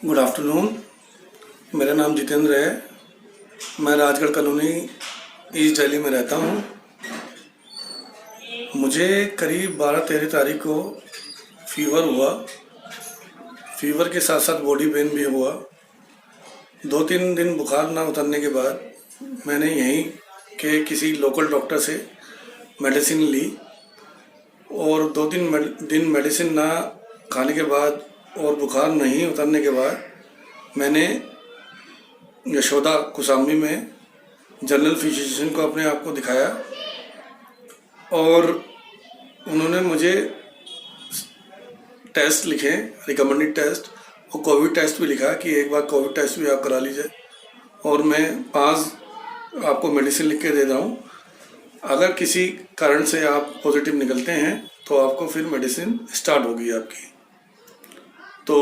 Good afternoon. मेरा नाम जितेंद्र है। मैं राजगढ़ कॉलोनी ईस्ट दिल्ली में रहता हूँ। मुझे करीब 12-13 तारीख को फीवर हुआ। फीवर के साथ साथ बॉडी पेन भी हुआ। 2-3 दिन बुखार ना उतरने के बाद मैंने यहीं के किसी लोकल डॉक्टर से मेडिसिन ली और 2-3 दिन मेडिसिन ना खाने के बाद और बुखार नहीं उतरने के बाद मैंने यशोदा कुसामी में जनरल फिजिशियन को अपने आप को दिखाया और उन्होंने मुझे टेस्ट लिखे, रिकमेंडेड टेस्ट और कोविड टेस्ट भी लिखा कि एक बार कोविड टेस्ट भी आप करा लीजिए। और मैं 5 आपको मेडिसिन लिख के दे रहा हूँ। अगर किसी कारण से आप पॉजिटिव निकलते हैं तो आपको फिर मेडिसिन स्टार्ट होगी आपकी। तो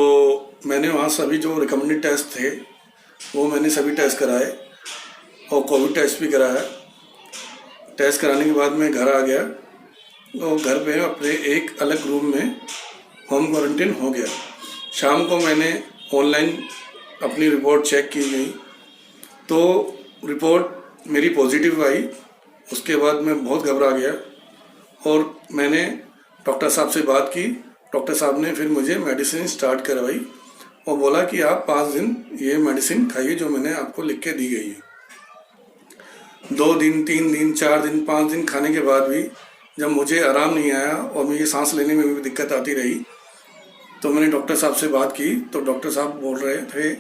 मैंने वहाँ सभी जो रिकमेंडेड टेस्ट थे वो मैंने सभी टेस्ट कराए और कोविड टेस्ट भी कराया। टेस्ट कराने के बाद मैं घर आ गया और घर पे अपने एक अलग रूम में होम क्वारंटाइन हो गया। शाम को मैंने ऑनलाइन अपनी रिपोर्ट चेक की गई तो रिपोर्ट मेरी पॉजिटिव आई। उसके बाद मैं बहुत घबरा गया और मैंने डॉक्टर साहब से बात की। डॉक्टर साहब ने फिर मुझे मेडिसिन स्टार्ट करवाई और बोला कि आप 5 दिन ये मेडिसिन खाइए जो मैंने आपको लिख के दी गई है। 2 दिन, 3 दिन, 4 दिन, 5 दिन खाने के बाद भी जब मुझे आराम नहीं आया और मुझे सांस लेने में भी दिक्कत आती रही तो मैंने डॉक्टर साहब से बात की। तो डॉक्टर साहब बोल रहे थे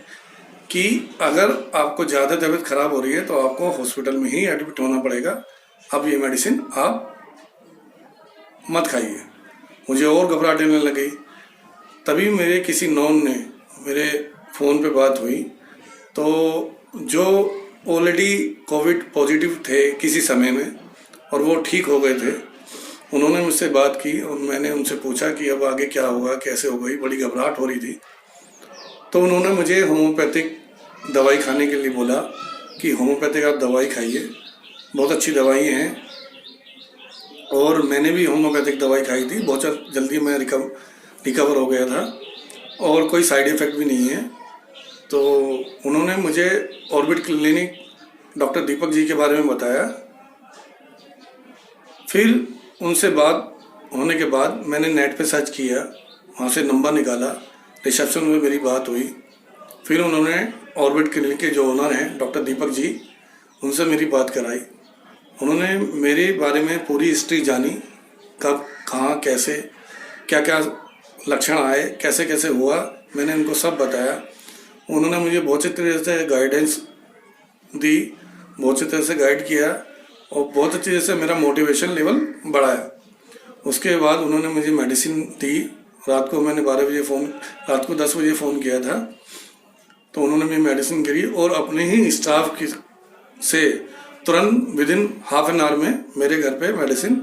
कि अगर आपको ज़्यादा तबीयत ख़राब हो रही है तो आपको हॉस्पिटल में ही एडमिट होना पड़ेगा। अब ये मेडिसिन आप मत खाइए। मुझे और घबराहट होने लगी। तभी मेरे किसी नॉन ने मेरे फ़ोन पे बात हुई तो जो ऑलरेडी कोविड पॉजिटिव थे किसी समय में और वो ठीक हो गए थे, उन्होंने मुझसे बात की और मैंने उनसे पूछा कि अब आगे क्या होगा, कैसे होगा। बड़ी घबराहट हो रही थी तो उन्होंने मुझे होम्योपैथिक दवाई खाने के लिए बोला कि होम्योपैथिक आप दवाई खाइए, बहुत अच्छी दवाई हैं। और मैंने भी होम्योपैथिक दवाई खाई थी। बहुत जल्दी मैं रिकवर हो गया था और कोई साइड इफ़ेक्ट भी नहीं है। तो उन्होंने मुझे ऑर्बिट क्लिनिक डॉक्टर दीपक जी के बारे में बताया। फिर उनसे बात होने के बाद मैंने नेट पे सर्च किया, वहाँ से नंबर निकाला, रिसेप्शन में मेरी बात हुई। फिर उन्होंने ऑर्बिट क्लिनिक के जो ओनर हैं डॉक्टर दीपक जी, उनसे मेरी बात कराई। उन्होंने मेरे बारे में पूरी हिस्ट्री जानी, कब, कहाँ, कैसे, क्या क्या लक्षण आए, कैसे कैसे हुआ, मैंने उनको सब बताया। उन्होंने मुझे बहुत अच्छी तरह से गाइडेंस दी, बहुत अच्छी तरह से गाइड किया और बहुत अच्छी तरह से मेरा मोटिवेशन लेवल बढ़ाया। उसके बाद उन्होंने मुझे मेडिसिन दी। रात को मैंने 10 बजे फ़ोन किया था तो उन्होंने मेरी मेडिसिन करी और अपने ही स्टाफ की से तुरंत विदिन हाफ एन आवर में मेरे घर पे मेडिसिन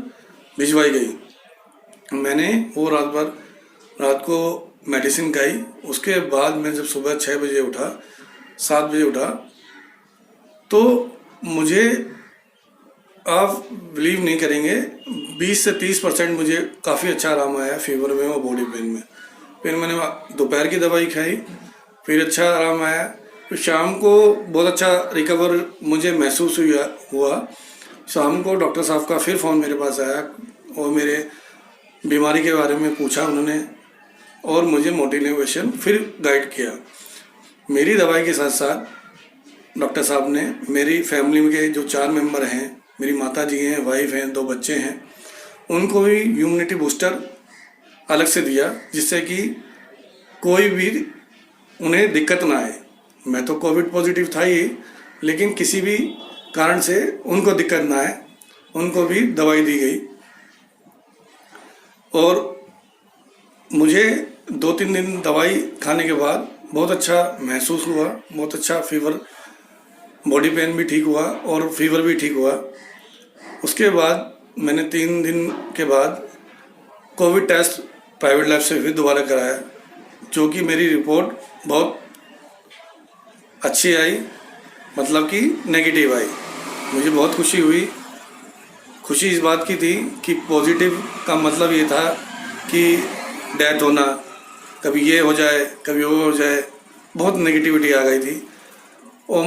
भिजवाई गई। मैंने वो रात को मेडिसिन खाई। उसके बाद मैं जब सुबह 6 बजे उठा, 7 बजे उठा तो मुझे, आप बिलीव नहीं करेंगे, 20 से 30% मुझे काफ़ी अच्छा आराम आया फीवर में और बॉडी पेन में। फिर मैंने दोपहर की दवाई खाई, फिर अच्छा आराम आया। फिर शाम को बहुत अच्छा रिकवर मुझे महसूस हुआ। शाम को डॉक्टर साहब का फिर फ़ोन मेरे पास आया और मेरे बीमारी के बारे में पूछा उन्होंने और मुझे मोटिवेशन फिर गाइड किया। मेरी दवाई के साथ साथ डॉक्टर साहब ने मेरी फैमिली के जो 4 मेंबर हैं, मेरी माता जी हैं, वाइफ हैं, 2 बच्चे हैं, उनको भी इम्यूनिटी बूस्टर अलग से दिया जिससे कि कोई भी उन्हें दिक्कत ना आए। मैं तो कोविड पॉजिटिव था ही, लेकिन किसी भी कारण से उनको दिक्कत ना आए, उनको भी दवाई दी गई। और मुझे 2-3 दिन दवाई खाने के बाद बहुत अच्छा महसूस हुआ, बहुत अच्छा फीवर, बॉडी पेन भी ठीक हुआ और फीवर भी ठीक हुआ। उसके बाद मैंने 3 दिन के बाद कोविड टेस्ट प्राइवेट लैब से फिर दोबारा कराया, जो कि मेरी रिपोर्ट बहुत अच्छी आई, मतलब कि नेगेटिव आई। मुझे बहुत खुशी हुई। खुशी इस बात की थी कि पॉजिटिव का मतलब ये था कि डेथ होना, कभी ये हो जाए, कभी वो हो जाए, बहुत नेगेटिविटी आ गई थी और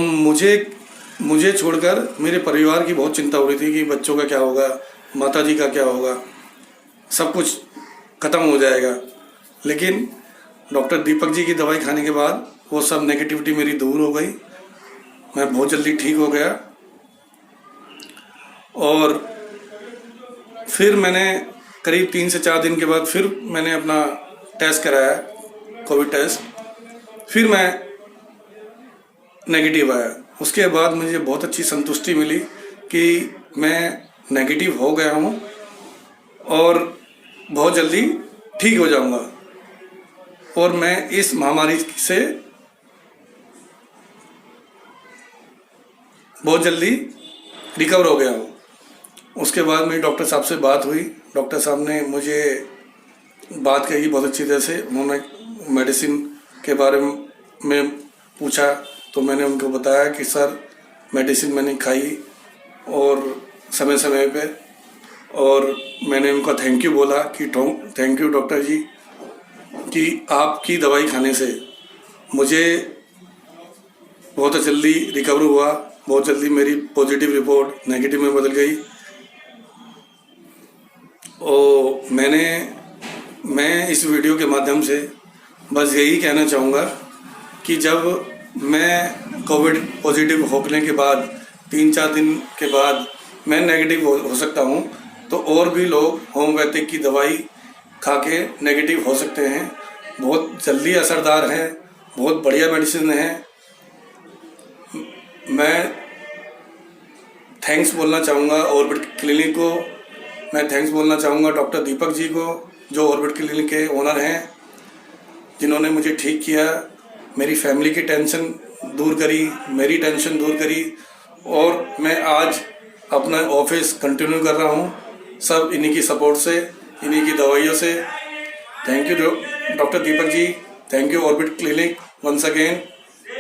मुझे छोड़कर मेरे परिवार की बहुत चिंता हो रही थी कि बच्चों का क्या होगा, माताजी का क्या होगा, सब कुछ ख़त्म हो जाएगा। लेकिन डॉक्टर दीपक जी की दवाई खाने के बाद वो सब नेगेटिविटी मेरी दूर हो गई, मैं बहुत जल्दी ठीक हो गया। और फिर मैंने करीब 3 से 4 दिन के बाद फिर मैंने अपना टेस्ट कराया, कोविड टेस्ट, फिर मैं नेगेटिव आया। उसके बाद मुझे बहुत अच्छी संतुष्टि मिली कि मैं नेगेटिव हो गया हूँ और बहुत जल्दी ठीक हो जाऊँगा और मैं इस महामारी से बहुत जल्दी रिकवर हो गया हूँ। उसके बाद मेरी डॉक्टर साहब से बात हुई, डॉक्टर साहब ने मुझे बात कही बहुत अच्छी तरह से। उन्होंने मेडिसिन के बारे में पूछा तो मैंने उनको बताया कि सर मेडिसिन मैंने खाई और समय समय पे, और मैंने उनका थैंक यू बोला कि थैंक यू डॉक्टर जी कि आपकी दवाई खाने से मुझे बहुत जल्दी रिकवर हुआ, बहुत जल्दी मेरी पॉजिटिव रिपोर्ट नेगेटिव में बदल गई। और मैं इस वीडियो के माध्यम से बस यही कहना चाहूँगा कि जब मैं कोविड पॉजिटिव होने के बाद 3-4 दिन के बाद मैं नेगेटिव हो सकता हूँ, तो और भी लोग होम्योपैथिक की दवाई खा के नेगेटिव हो सकते हैं। बहुत जल्दी असरदार है, बहुत बढ़िया मेडिसिन है। मैं थैंक्स बोलना चाहूँगा ऑर्बिट क्लिनिक को, मैं थैंक्स बोलना चाहूँगा डॉक्टर दीपक जी को जो ऑर्बिट क्लिनिक के ओनर हैं, जिन्होंने मुझे ठीक किया, मेरी फैमिली की टेंशन दूर करी, मेरी टेंशन दूर करी और मैं आज अपना ऑफिस कंटिन्यू कर रहा हूँ, सब इन्हीं की सपोर्ट से, इन्हीं की दवाइयों से। Thank you doctor Deepak ji, thank you Orbit clinic once again,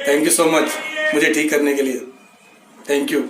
thank you so much मुझे ठीक करने के लिए, थैंक यू।